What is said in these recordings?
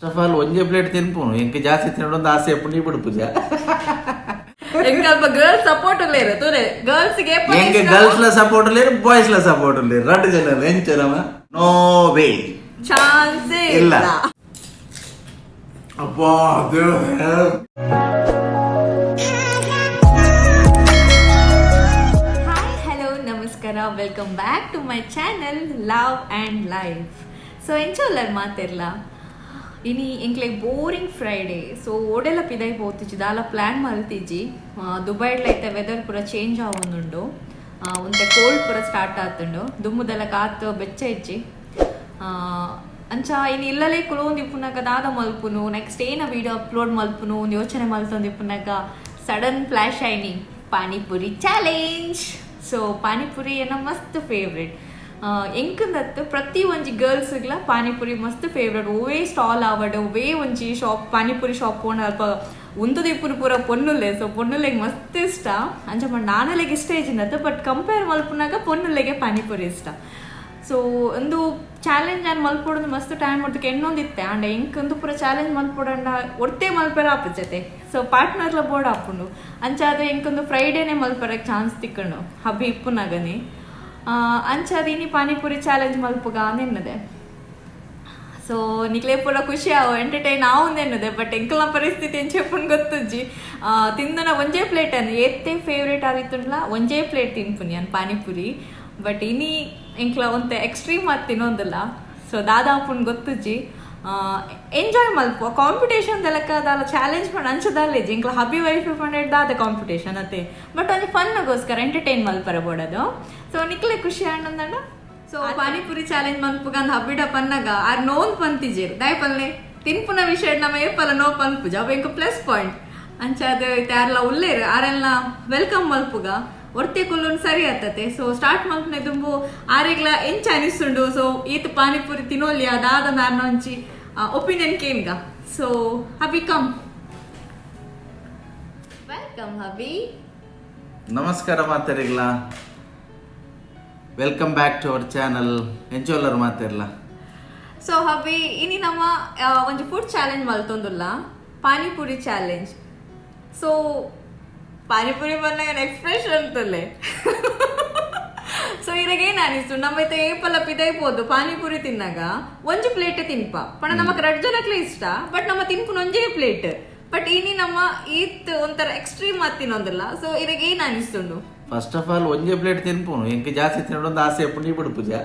First of all ಒಂದೇ plate ತಿನ್ಪುನು ಇಂಕ ಜಾಸ್ತಿ ತಿನ್ನೋದೊಂದು ಆಸೆ ಎಪ್ಪು ನೀ ಬಿಡು ಪೂಜಾ ಸ್ವಲ್ಪ ಗರ್ಲ್ಸ್ ಸಪೋರ್ಟ್ లేరు తోనే గర్ల్స్ ಗೆ ಎಂಗೆ ಗರ್ಲ್ಸ್ ಲ ಸಪೋರ್ಟ್ లేరు ಬಾಯ್ಸ್ ಲ ಸಪೋರ್ಟ್ లేరు రెండు జనలు ఎంచరమ నో వే ಚಾನ್ಸ್ ಇಲ್ಲ ಅಪ್ಪಾ ದೇವ್ರೇ ಹಾಯ್ ಹಲೋ ನಮಸ್ಕಾರ welcome back to my channel love and life so ಎಂಚೋಲ್ಲರ್ ಮಾತಿರ್ಲ ಇನಿ ಎಂಕ್ಲೆ ಬೋರಿಂಗ್ ಫ್ರೈಡೇ ಸೊ ಓಡೆಲ್ಲ ಪಿದೈ ಪೋತಿಜಿ ದಾಲ ಪ್ಲಾನ್ ಮಲ್ತಿಜಿ ದುಬೈಡ್ಲ ಐತೆ ವೆದರ್ ಪೂರ ಚೇಂಜ್ ಆವೊಂದುಂಡು ಒಂತೆ ಕೋಲ್ಡ್ ಪೂರ ಸ್ಟಾರ್ಟ್ ಆತುಂಡು ದುಮ್ಮುದೆಲ್ಲ ಕಾತು ಬೆಚ್ಚ ಇಜ್ಜಿ ಅಂಚ ಇನ್ನು ಇಲ್ಲಲೇ ಕುಲೋಂದು ಇಪ್ಪುನಾಗ ದಾದ ಮಲ್ಪುನು ನೆಕ್ಸ್ಟ್ ಏನ ವಿಡಿಯೋ ಅಪ್ಲೋಡ್ ಮಲ್ಪುನು ಒಂದು ಯೋಚನೆ ಮಲ್ತೊಂದು ಇಪ್ಪುನಾಗ ಸಡನ್ ಫ್ಲಾಶ್ ಆಯ್ನಿ ಪಾನಿಪುರಿ ಚಾಲೆಂಜ್ ಸೊ ಪಾನಿಪುರಿ ಏನ ಮಸ್ತ್ ಫೇವ್ರೇಟ್ ಎಂಕಂದತ್ತು ಪ್ರತಿ ಒಂಜಿ ಗರ್ಲ್ಸ್ಗ್ಲ ಪಾನಿಪುರಿ ಮಸ್ತ್ ಫೇವ್ರೇಟ್ ಓವೇ ಸ್ಟಾಲ್ ಆವಡ್ ಓವೇ ಒಂಜಿ ಶಾಪ್ ಪಾನಿಪುರಿ ಶಾಪ್ ಪೋಂಡ ಅಲ್ಪ ಉಂದು ದಿಪ್ಪುನು ಪೂರ ಪೊನ್ನುಲ್ಲೆ ಸೊ ಪೊನ್ನುಲ್ಲೆಗೆ ಮಸ್ತ್ ಇಷ್ಟ ಅಂಚ ನಾನಲೆಗೆ ಇಷ್ಟ ಇಜ್ಜಿನತ್ತು ಬಟ್ ಕಂಪೇರ್ ಮಲ್ಪುನಾಗ ಪೊನ್ನುಲ್ಲೆಗೆ ಪಾನಿಪುರಿ ಇಷ್ಟ ಸೊ ಒಂದು ಚಾಲೆಂಜ್ ನಾನು ಮಲ್ಪೊಡೋದು ಮಸ್ತ್ ಟೈಮ್ ಮಾಡ್ತಕ್ಕೆ ಇನ್ನೊಂದಿತ್ತೆ ಅಂಡ ಎಂಕಂದು ಪೂರ ಚಾಲೆಂಜ್ ಮಲ್ಪೊಡಂಡ ಒಟ್ಟೆ ಮಲ್ಪೆರ ಆಪುಜತೆ ಸೊ ಪಾರ್ಟ್ನರ್ಲ ಬೋರ್ಡ್ ಆಪುಂಡು ಅಂಚ ಅದು ಎಂಕೊಂದು ಫ್ರೈಡೇನೆ ಮಲ್ಪರಕ್ಕೆ ಚಾನ್ಸ್ ತಿಕ್ಕಂಡು ಹಬ್ಬಿ ಇಪ್ಪುನಾಗನಿ ಅಂಚದೀನಿ ಪಾನಿಪುರಿ ಚಾಲೆಂಜ್ ಮಲ್ಪುಗ ನೆನ್ನದೆ ಸೊ ನಿಕ್ಲೆ ಪೂರ ಖುಷಿ ಆವು ಎಂಟರ್ಟೈನ್ ಆವುಂದೆನ್ನದೆ ಬಟ್ ಎಂಕಲ್ನ ಪರಿಸ್ಥಿತಿ ಏನು చెప్పను ಗೊತ್ತುಜ್ಜಿ ತಿಂದನ ಒಂಜೇ ಪ್ಲೇಟ್ ಅನ್ನು ಏತ್ತೆ ಫೇವ್ರೇಟ್ ಆಗಿತ್ತುಂಡ್ಲ ಒಂಜೇ ಪ್ಲೇಟ್ ತಿನ್ಪುನಿ ನಾನು ಪಾನಿಪುರಿ ಬಟ್ ಇನಿ ಎಂಕ್ಲ ಒಂತೆ ಎಕ್ಸ್ಟ್ರೀಮ್ ಆಗಿ ತಿನ್ನೋದಿಲ್ಲ ಸೊ ದಾದಾಪುನ್ ಗೊತ್ತುಜ್ಜಿ ಎಂಜಾಯ್ ಮಲ್ಪ ಕಾಂಪಿಟೇಷನ್ ಲೆಕ್ಕ ದಾಲ ಚಾಲೆಂಜ್ ಮಾಡಿ ಅಂಚದಲ್ಲೇ ಇಂಕ್ಲ ಹಬ್ಬಿ ವೈಫ್ ಪಂಡೆಡ್ ದಾದ ಕಾಂಪಿಟೇಷನ್ ಅತ್ತೆ ಬಟ್ ಒಂದು ಫನ್ಗೋಸ್ಕರ ಎಂಟರ್ಟೈನ್ ಮಲ್ಪರ ಬೋಡದು ಸೊ ನಿಕ್ಲೆ ಖುಷಿ ಆಂಡಂದ ಸೊ ಪಾನಿಪುರಿ ಚಾಲೆಂಜ್ ಮಲ್ಪುಗ ಅಂದ್ ಹಬ್ಬಿಡ ಪನ್ನಗ ಆರ್ ನೋನ್ ಪಂತಿಜೇರು ದಾಯಪಲ್ಲೆ ತಿನ್ಪುನ ವಿಷಯ ನಮ್ಮ ಏಪಲ್ಲ ನೋ ಪನ್ಪುಜ ಅವ ಎಂಕ ಪ್ಲಸ್ ಪಾಯಿಂಟ್ ಅಂಚ ಅದು ಯಾರೆಲ್ಲ ಉಲ್ಲೇರು ಆರೆಲ್ಲ ವೆಲ್ಕಮ್ ಮಲ್ಪುಗ ಒರ್ತೆ ಕುಲ್ಲುನ್ ಸರಿ ಆತತೆ ಸೊ ಸ್ಟಾರ್ಟ್ ಮಲ್ಪನೆ ದುಂಬು ಆರೆಗ್ಲ ಎಂಚ ಅನಿಸ್ತುಂಡು ಸೊ ಈತ್ ಪಾನಿಪುರಿ ತಿನ್ನೋಲ್ಯ ದಾದ ನಾರ್ನ ಒಂಚಿ ಒಪಿನಿಯನ್ ಕೇನ್ಗ so Habi come welcome Habi ನಮಸ್ಕಾರ ಮಾತಾರಿಗ್ಲ welcome back to our channel ಎಂಚೋಲ್ಲರ್ ಮಾತಿರ್ಲ ಸೊ ಹಬಿ ಇನಿ ನಮ್ಮ ಒಂಜಿ ಫುಡ್ ಚಾಲೆಂಜ್ ಮಲ್ತೊಂದುಲ್ಲ ಪಾನಿಪುರಿ ಚಾಲೆಂಜ್ ಸೊ ಪಾನಿಪುರಿ ಬಂದಾಗ ಎಕ್ಸ್ಪ್ರೆಷನ್ ಅಂತಲ್ಲೇ ಸೊ ಇದಾಗ ಏನ್ ಅನಿಸ್ತು ನಮ್ಮ ಏಪಲ್ಲ ಪಿದೈಪೋದು ಪಾನಿಪುರಿ ತಿನ್ನಾಗ ಒಂಜಿ ಪ್ಲೇಟ್ ತಿನ್ಪ ಪಣ ನಮಕ್ ರಡ್ ಜನಕ್ಲೆ ಇಷ್ಟ ಬಟ್ ನಮ್ಮ ತಿನ್ಪುನ ಒಂಜೇ ಪ್ಲೇಟ್ ಬಟ್ ಇನಿ ನಮ್ಮ ಈತ್ ಒಂಥರ ಎಕ್ಸ್ಟ್ರೀಮ್ ಆಗಿ ತಿನ್ನೋದಿಲ್ಲ ಸೊ ಇದಾಗ ಏನ್ ಅನಿಸ್ತುಂಡು ಫಸ್ಟ್ ಆಫ್ ಆಲ್ ಒಂದೇ ಪ್ಲೇಟ್ ತಿನ್ಪುನು ಇಂಕ ಜಾಸ್ತಿ ತಿನ್ನೋದೊಂದು ಆಸೆ ಎಪ್ಪು ನೀ ಬಿಡು ಪೂಜಾ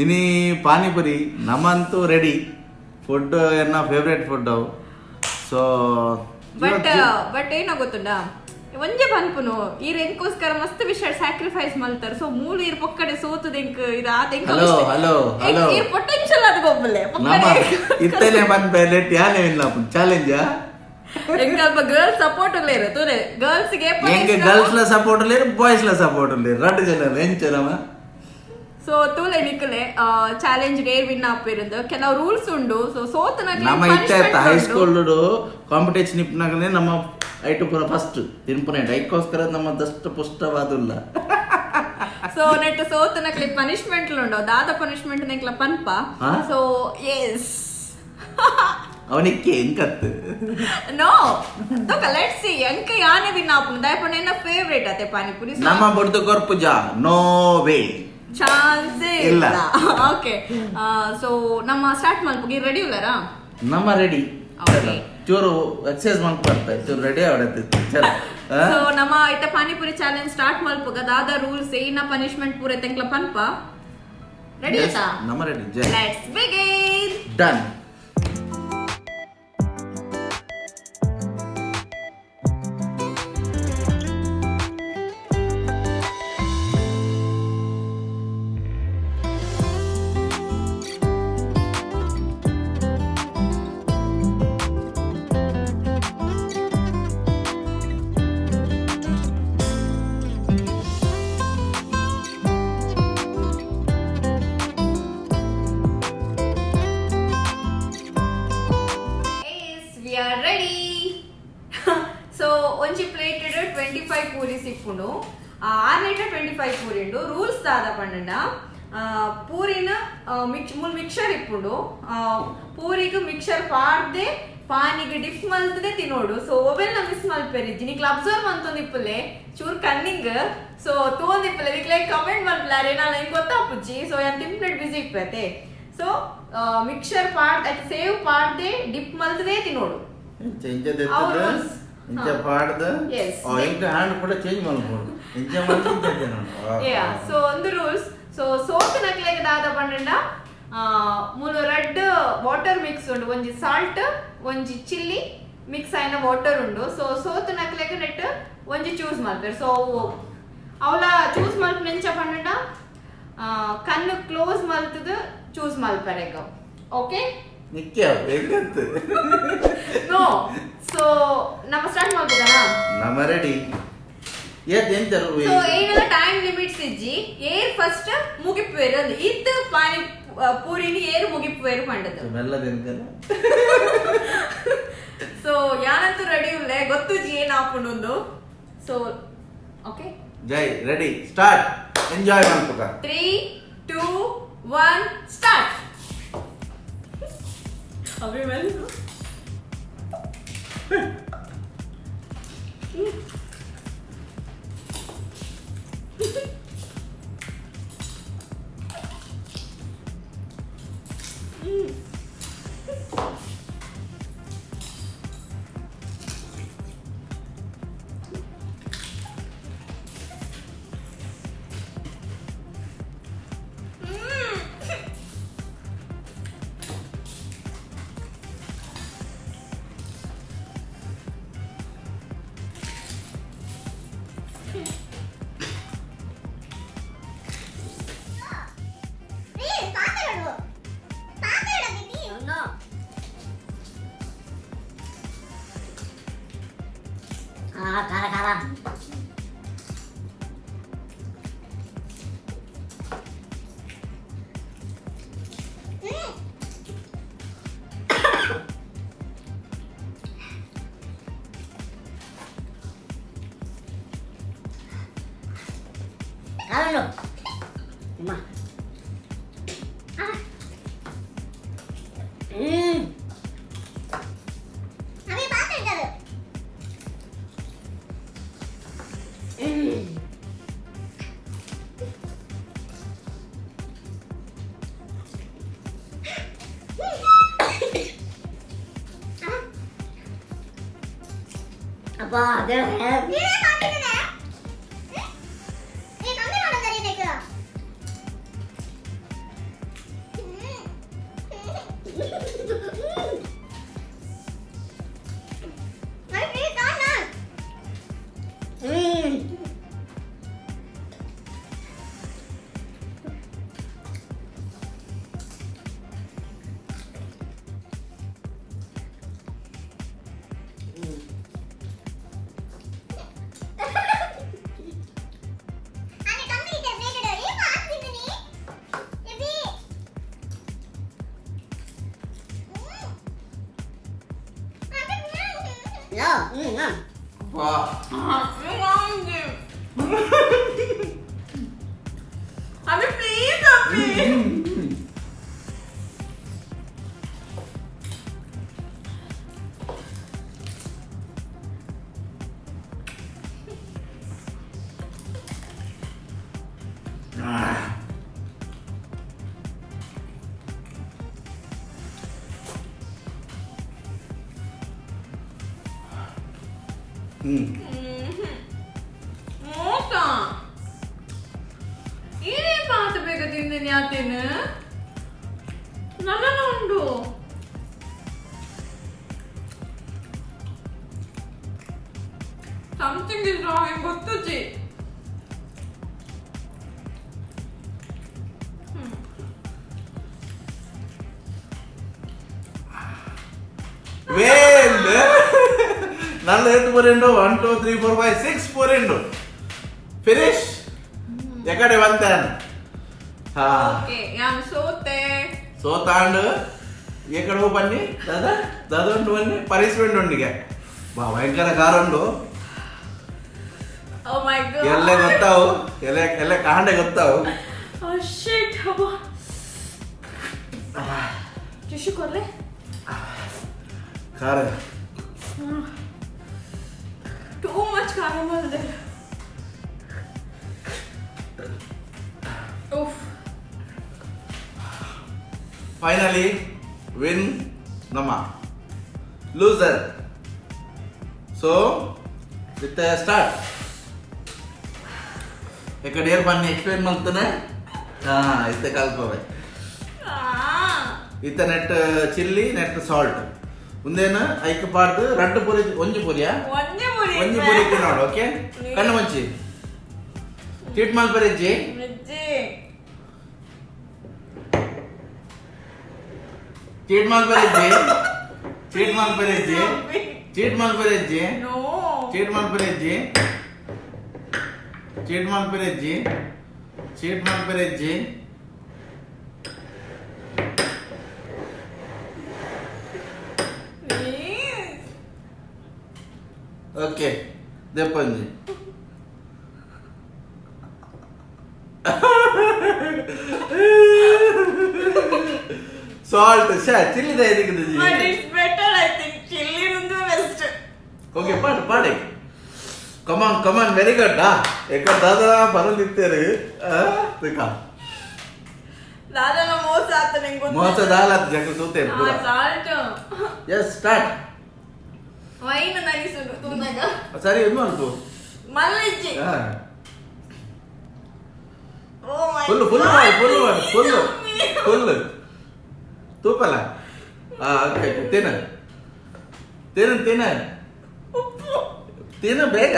ಇನಿ ಪಾನಿಪುರಿ ನಮ್ಮಂತೂ ರೆಡಿ ಫುಡ್ ಎನ್ನ ಫೇವ್ರೇಟ್ ಫುಡ್ ಅವು ಸೊ ಬಟ್ ಏನೋ ಗೊತ್ತುಂಡ ಒಂಜೆ ಪನ್ಪುನು ಈ ಎಂಕೋಸ್ಕರ ಮಸ್ತ್ ವಿಷಯ ಸ್ಯಾಕ್ರಿಫೈಸ್ ಮಲ್ತಾರ ಸೊ ಮೂಲು ಇರ್ ಪೊಕ್ಕಡೆ ಸೋತದ ಎಂಕ್ ಇದು ಆತ ಹಲೋ ಪೊಟೆನ್ಶಿಯಲ್ ಅದು ಗೊಬ್ಬಲೆ ಇತ್ತಲೇ ಬಂದ ಯಾನೇ ಇಲ್ಲ ಚಾಲೆಂಜ್ ಎಂಕಲ್ಪ ಗರ್ಲ್ಸ್ ಸಪೋರ್ಟ್ ಲೇರು ತೋರೆ ಗರ್ಲ್ಸ್ ಗೆ ಎಂಗೆ ಗರ್ಲ್ಸ್ ಲ ಸಪೋರ್ಟ್ ಲೇರು ಬಾಯ್ಸ್ ಲ ಸಪೋರ್ಟ್ ಲೇರು రెండు జనలు ಎಂಚರಮ ಸೊ ತೂಲೆ ನಿಕ್ಕಲೆ ಚಾಲೆಂಜ್ ಡೇ ವಿನ್ ಆಪಿರುದು ಕೆಲವು ರೂಲ್ಸ್ ಉಂಡು ಸೊ ಸೋತನ ನಮ್ಮ ಇತ್ತ ಹೈಸ್ಕೂಲ್ ಕಾಂಪಿಟೇಷನ್ ಇಪ್ಪನಾಗನೇ ನಮ್ಮ ಐಟು ಪೂರ ಫಸ್ಟ್ ತಿನ್ಪುನೆ ಐಕೋಸ್ಕರ ನಮ್ಮ ದಷ್ಟ ಪುಷ್ಟವಾದುಲ್ಲ ಸೊ ನೆಟ್ ಸೋತನಕ್ಲೆ ಪನಿಷ್ಮೆಂಟ್ ಉಂಡು ದಾದ ಪನಿಷ್ಮೆಂಟ್ ನೆಕ್ಲ ಪನ್ಪ ಸೊ ಎಸ್ ಅವನಿಕ್ಕೆ ಎಂಕತ್ತು ನೋ ತೋಕ ಲೆಟ್ಸ್ ಸಿ ಅಂಕ ಯಾನೆ ವಿನ್ ಆಪುನು ದಯಪನ ಎನ್ನ ಫೇವರೇಟ್ ಅತೆ ಪಾನಿಪುರಿ ನಮ್ಮ ಬಡ್ದು ಕೊರ್ಪುಜ ನೋ ವೇ ಚಾನ್ಸ್ ಇಲ್ಲ ಓಕೆ ಸೊ ನಮ್ಮ ಸ್ಟಾರ್ಟ್ ಮಲ್ಪುಗಿ ರೆಡಿ ಉಲ್ಲರಾ ನಮ್ಮ ರೆಡಿ ಚೂರು ಎಕ್ಸರ್ಸೈಸ್ ಮಾಡ್ಕೊ ಬರ್ತಾ ಚೂರು ರೆಡಿ ಆವಡತ್ತಿತ್ತು ಚಲೋ ಸೊ ನಮ್ಮ ಇತ್ತ ಪಾನಿಪುರಿ ಚಾಲೆಂಜ್ ಸ್ಟಾರ್ಟ್ ಮಲ್ಪುಗ ದಾದ ರೂಲ್ಸ್ ಏನ ಪನಿಷ್ಮೆಂಟ್ ಪೂರ ತೆಂಕ್ಲ ಪನ್ಪ ರೆಡಿ ಆಯ್ತಾ ನಮ್ಮ ready let's begin done so ಒಂಜಿ ಪ್ಲೇಟ್ 25 ಪೂರಿ ಸಿಪ್ಪುಂಡು 6 25 ಪೂರಿ ಉಂಡು ರೂಲ್ಸ್ ದಾದ ಪಂಡ ಪೂರಿನ ಮೂಲ ಮಿಕ್ಸರ್ ಇಪ್ಪುಂಡು ಪೂರಿಗೆ ಮಿಕ್ಸರ್ ಪಾಡ್ದೆ ಪಾನಿಗೆ ಡಿಪ್ ಮಲ್ತದೆ ತಿನ್ನೋಡು. ಸೊ ಓವೆನ್ ಮಿಸ್ ಮಲ್ಪೆರಿಜ್ಜಿ ನಿಕ್ಲ ಅಬ್ಸರ್ವ್ ಮಂತೊಂದಿಪ್ಪಲೆ ಚೂರ್ ಕನ್ನಿಂಗ್. ಸೊ ತೋಂದಿಪ್ಪಲೆ ನಿಕ್ಲೆ ಕಮೆಂಟ್ ಮಲ್ಪಲಾರೆ ನಾನು ಹಿಂಗೆ ಗೊತ್ತಾಪುಜ್ಜಿ. ಸೊ ಯಾನ್ ತಿಂಪ್ಲೆಟ್ ಬಿಸಿ ಇಪ್ಪತ್ತೆ. ಸೊ ಮಿಕ್ಸರ್ ಪಾಡ್ ಸೇವ್ ಪಾಡ್ದೆ ಡಿಪ್ ಮಲ್ತದೆ ತಿನ್ನೋಡು. ಸೊ ಒಂದು ರೂಲ್ಸ್. ಸೊ ಸೋತ್ ನಕ್ಲೆಗ್ ದಾದ ಪಂಡ ಮೂಲು ರೆಡ್ ವಾಟರ್ ಮಿಕ್ಸ್ ಉಂಡು, ಒಂಜಿ ಸಾಲ್ಟ್ ಒಂಜಿ ಚಿಲ್ಲಿ ಮಿಕ್ಸ್ ಆಯ್ನ ವಾಟರ್ ಉಂಡು. ಸೊ ಸೋತ್ ನಕ್ಲೆಗ್ ನೆಟ್ ಒಂಜಿ ಚೂಸ್ ಮಲ್ಪೆರ್. ಸೊ ಅವಳ ಚೂಸ್ ಮಲ್ಪ್ ನೆಂಚ ಪಂಡ ಕಣ್ಣು ಕ್ಲೋಸ್ ಮಲ್ತದ ಚೂಸ್ ಮಲ್ಪರ್ ಈಗ. Okay no. ಸೊ ನಮ್ಮ ಸ್ಟಾರ್ಟ್ ಮಾಡ್ಬೋದಾ? ನಮ್ಮ ರೆಡಿ. ಸೊ ಏನೆಲ್ಲ ಟೈಮ್ ಲಿಮಿಟ್ಸ್ ಇಜ್ಜಿ ಏರ್ ಫಸ್ಟ್ ಮುಗಿಪ್ಪೇರು ಅದು ಇತ್ತು ಪಾನಿ ಪೂರಿನಿ ಏರು ಮುಗಿಪ್ಪೇರು ಪಂಡದು ಮೆಲ್ಲದೆನ್ಕಲ್ಲ. ಸೊ ಯಾನಂತೂ ರೆಡಿ ಉಳ್ಳೆ ಗೊತ್ತು ಜಿ ಏನ್ ಹಾಕೊಂಡು. ಸೊ ಓಕೆ ಜೈ ರೆಡಿ ಸ್ಟಾರ್ಟ್. ಎಂಜಾಯ್ ಮಾಡ್ಬೇಕ. 3 2 1 ಸ್ಟಾರ್ಟ್. ಅಭಿ ಮೆಲ್ಲ cara. Halo. Ma. Abi pakai enggak? Apa ada help? Ini pakai enggak? Ini kami mana dari mereka? Ini kanan. Ya, Wah. Abi please Abi. ಮೋಸ ಏನೇ ಪಾತ ಬೇಗ ತಿಂದಿನಿ ಆತೇನು ನನ್ನ ಉಂಡು something is wrong ಗೊತ್ತು G Nalla etu porendo 1 2 3 4 5 6 porendo finish ekade vantan ha okay yam sote sotand ekade ho panni dada undu vanni punishment undige ba bhayankara garandu oh my god elle gottavu elle kaande gottavu shit ಅಬ್ಬಾ tissue ಕೊಡ್ಲೆ ಖಾರ too much ಖಾರ ಮಾಡಿದೆ ಉಫ್ finally win ನಮ್ಮ loser so with start ఇక్కడ ఏర్ పని ఎక్స్ప్లెయిన్ ಮಾಡ್ತಾನೆ ಇತ್ತೆ ಕಲ್ಪವೆ ಇತ್ತ ನೆಟ್ ಚಿಲ್ಲಿ ನೆಟ್ ಸಾಲ್ಟ್ ಮುಂದೇನು ಐಕ್ ಪಾಡ್ದು ರಡ್ಡು ಪುರಿ ಒಂಜಿ ಪುರಿಯಾ ಒಂಜಿ ಪುರಿ ತಿನ್ನೋಡು ಓಕೆ ಕಣ್ಣು ಮುಂಚಿ ಚೀಟ್ ಮಲ್ಪರಿಜ್ಜಿ ಚೀಟ್ ಮಲ್ಪರಿಜ್ಜಿ ಚೀಟ್ ಮಲ್ಪರಿಜ್ಜಿ ಚೀಟ್ ಮಲ್ಪರಿಜ್ಜಿ ಚೀಟ್ ಮಲ್ಪರಿಜ್ಜಿ ಚೀಟ್ ಮಲ್ಪರಿಜ್ಜಿ ಚೀಟ್ ಮಲ್ಪರಿಜ್ಜಿ ಓಕೆ ದೆಪ್ಪಂಜಿ ಸಾಲ್ಟ್ ಚಿಲ್ಲಿ ದ ಇದಕ್ಕೆ But it's better, I think. Chili is the best. Okay Padi come on very good ಎಕ್ಕ ದಾದಾ ಬರಲಿತ್ತೇರಿ ದಿಕ್ಕ ದಾದನ ಮೋಸ ಆತ ನಿಂಗೆ ಗೊತ್ತು ಮೋಸ ದಾಲ ಜಗ ತೂತೇರಿ ಪೂರ ಸಾಲ್ಟ್ ಎಸ್ ಸ್ಟಾರ್ಟ್ ವೈನ್ ನರಿಸುದು ತೂನಾಗ ಸರಿ ಏನು ಅಂತು ಮಲ್ಲಿಜ್ಜಿ ಓ ಮೈ ಫುಲ್ ತೂಪಲ್ಲ ಓಕೆ ತಿನ್ನ ತಿನ್ನು ಬೇಗ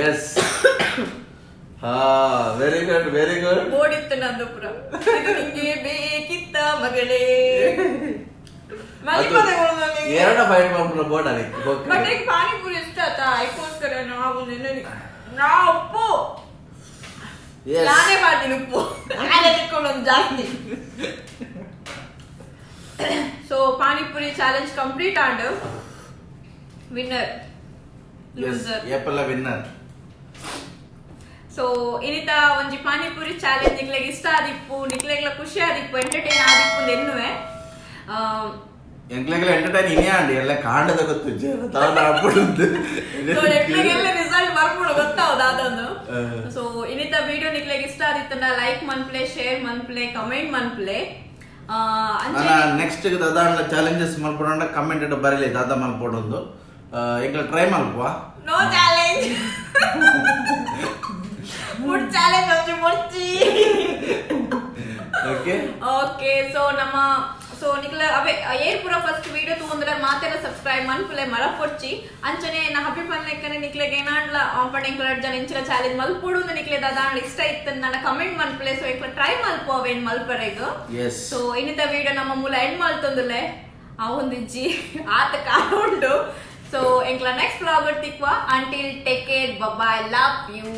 ಎಸ್ ವೆರಿ ಗುಡ್ ಬೋರ್ಡಿತ್ತು ನಂದು ಪುರ ಇದು ನಿಂಗೆ ಬೇಕಿತ್ತ ಮಗಳೇ ಎರಡ ಫೈಟ್ ಮಾಡ್ಬಿಟ್ಟು ಬೋರ್ಡ್ ಅದಕ್ಕೆ ಬಟ್ ಈಗ ಪಾನಿಪುರಿ ಇಷ್ಟ ಆಯ್ತಾ ಅದಕ್ಕೋಸ್ಕರ ನಾವು ನಾ ಉಪ್ಪು ನಾನೇ ಮಾಡ್ತೀನಿ ಉಪ್ಪು ಅದಕ್ಕೊಂಡು ಒಂದು ಜಾಸ್ತಿ so panipuri challenge complete and winner loser ಏಪಲ್ಲ ವಿನ್ನರ್ ಸೊ ಇನ್ನಿತ ಒಂಜಿ ಪಾನಿಪುರಿ ಚಾಲೆಂಜ್ ನಿಕ್ಲೆಗ್ ಇಷ್ಟ ಆದಿಪ್ಪು ನಿಕ್ಲೆಗ್ಲ ಖುಷಿ ಆದಿಪ್ಪು ಎಂಟರ್ಟೈನ್ ಆದಿಪ್ಪು ಎನ್ನುವೆ ಎಂಕ್ಲೆಗ್ಲ ಎಂಟರ್ಟೈನ್ ಇನ್ನೇ ಅಂಡಿ ಎಲ್ಲ ಕಾಂಡದ ಗೊತ್ತು ನಿಕ್ಲೆಗೆಲ್ಲ ರಿಸಲ್ಟ್ ಬರ್ಬಿಡು ಗೊತ್ತಾವ್ದು ಅದೊಂದು ಸೊ ಇನ್ನಿತ ವಿಡಿಯೋ ನಿಕ್ಲೆಗ್ ಇಷ್ಟ ಆದಿತ್ತಂಡ ಲೈಕ್ ಮನ್ಪ್ಲೆ ಶೇರ್ ಮನ್ಪ್ಲೆ ಕಮೆಂಟ್ ಮನ್ಪ್ಲೆ ನೆಕ್ಸ್ಟ್ ದಾದ ಚಾಲೆಂಜಸ್ ಮಲ್ಪೊಂಡ ಕಮೆಂಟ್ ಇಟ್ಟು ಬರಲಿ ದಾದ ಮಲ್ಪೊಂಡು ಎಂಕ್ಲ ಟ್ರೈ ಮಲ್ಪುವ ನೋ ಚಾಲೆಂಜ್ ಫುಡ್ ಚಾಲೆಂಜ್ ಒಂಚೂರು ಮುರ್ಚಿ ಓಕೆ ಸೊ ನಿಕ್ಲ ಅವೇ ಏರ್ ಪೂರ ಫಸ್ಟ್ ವಿಡಿಯೋ ತಗೊಂಡ್ರೆ ಮಾತೆಲ್ಲ ಸಬ್ಸ್ಕ್ರೈಬ್ ಮನ್ಪುಲೆ ಮರಪೊಡ್ಚಿ ಅಂಚನೆ ನಾ ಹಬ್ಬಿ ಪನ್ನೆಕ್ಕನೆ ನಿಕ್ಲೆಗೆ ಏನಾಡ್ಲ ಆಂಪಣೆ ಎಂಕ್ಲ ಜನ ಇಂಚಿನ ಚಾಲೆಂಜ್ ಮಲ್ಪೊಡು ನಿಕ್ಲೆ ದಾದ ಇಷ್ಟ ಇತ್ತು ನನ್ನ ಕಮೆಂಟ್ ಮನ್ಪುಲೆ ಸೊ ಎಂಕ್ಲ ಟ್ರೈ ಮಲ್ಪು ಅವೇನ್ ಮಲ್ಪರೆಗ ಸೊ ಇನ್ನಿತ ವಿಡಿಯೋ ನಮ್ಮ ಮೂಲ ಎಂಡ್ ಮಲ್ತೊಂದುಲೆ ಆ ಒಂದಿಜ್ಜಿ ಆತ ಕಾಲ ಉಂಟು ಸೊ ಎಂಕ್ಲ ನೆಕ್ಸ್ಟ್ ವ್ಲಾಗ್ ತಿಕ್ವಾ until take care bye love you